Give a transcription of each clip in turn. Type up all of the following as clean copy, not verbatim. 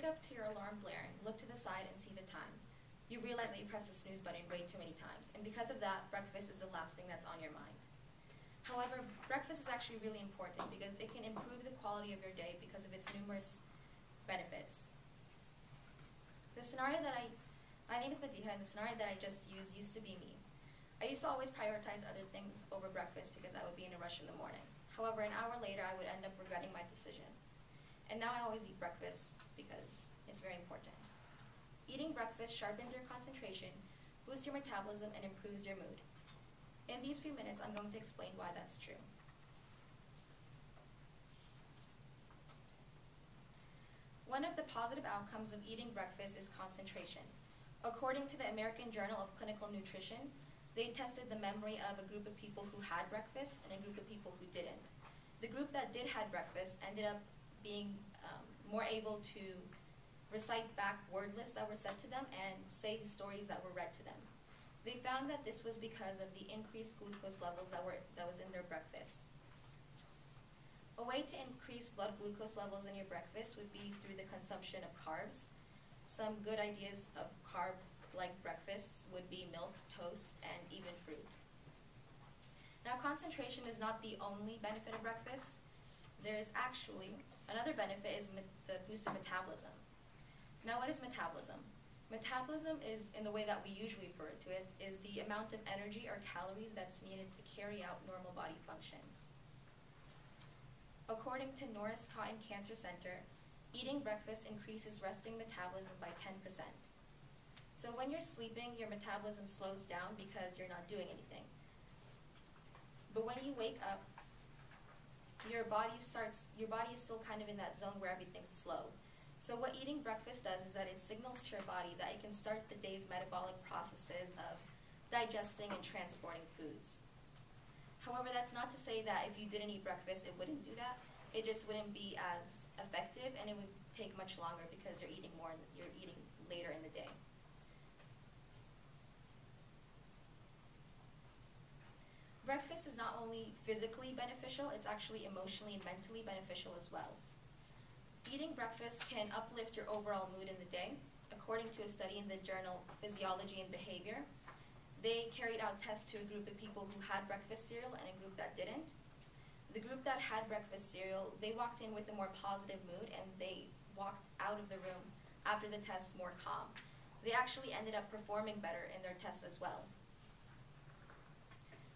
up to your alarm blaring, look to the side and see the time. You realize that you pressed the snooze button way too many times, and because of that, breakfast is the last thing that's on your mind. However, breakfast is actually really important because it can improve the quality of your day because of its numerous benefits. The scenario that my name is Madiha, and the scenario that I just used to be me. I used to always prioritize other things over breakfast because I would be in a rush in the morning. However, an hour later, I would end up regretting my decision. And now I always eat breakfast because it's very important. Eating breakfast sharpens your concentration, boosts your metabolism, and improves your mood. In these few minutes, I'm going to explain why that's true. One of the positive outcomes of eating breakfast is concentration. According to the American Journal of Clinical Nutrition, they tested the memory of a group of people who had breakfast and a group of people who didn't. The group that did have breakfast ended up being more able to recite back word lists that were said to them and say the stories that were read to them. They found that this was because of the increased glucose levels that was in their breakfast. A way to increase blood glucose levels in your breakfast would be through the consumption of carbs. Some good ideas of carb-like breakfasts would be milk, toast, and even fruit. Now, concentration is not the only benefit of breakfast. There is actually another benefit is the boosted metabolism. Now, what is metabolism? Metabolism is, in the way that we usually refer to it, is the amount of energy or calories that's needed to carry out normal body functions. According to Norris Cotton Cancer Center, eating breakfast increases resting metabolism by 10%. So when you're sleeping, your metabolism slows down because you're not doing anything. But when you wake up, your body is still kind of in that zone where everything's slow. So what eating breakfast does is that it signals to your body that it can start the day's metabolic processes of digesting and transporting foods. However, that's not to say that if you didn't eat breakfast, it wouldn't do that. It just wouldn't be as effective, and it would take much longer because you're eating later in the day. Breakfast is not only physically beneficial, it's actually emotionally and mentally beneficial as well. Eating breakfast can uplift your overall mood in the day. According to a study in the journal Physiology and Behavior, they carried out tests to a group of people who had breakfast cereal and a group that didn't. The group that had breakfast cereal, they walked in with a more positive mood, and they walked out of the room after the test more calm. They actually ended up performing better in their tests as well.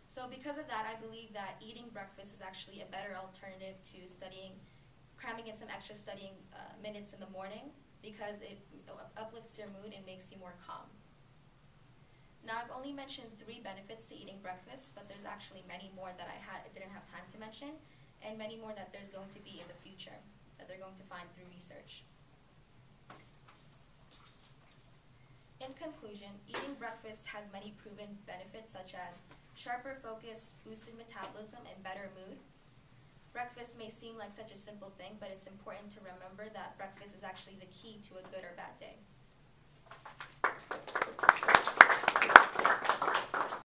So because of that, I believe that eating breakfast is actually a better alternative to cramming in some extra studying minutes in the morning, because it uplifts your mood and makes you more calm. Now, I've only mentioned 3 benefits to eating breakfast, but there's actually many more that I didn't have time to mention, and many more that there's going to be in the future that they're going to find through research. In conclusion, eating breakfast has many proven benefits such as sharper focus, boosted metabolism, and better mood. Breakfast may seem like such a simple thing, but it's important to remember that breakfast is actually the key to a good or bad day.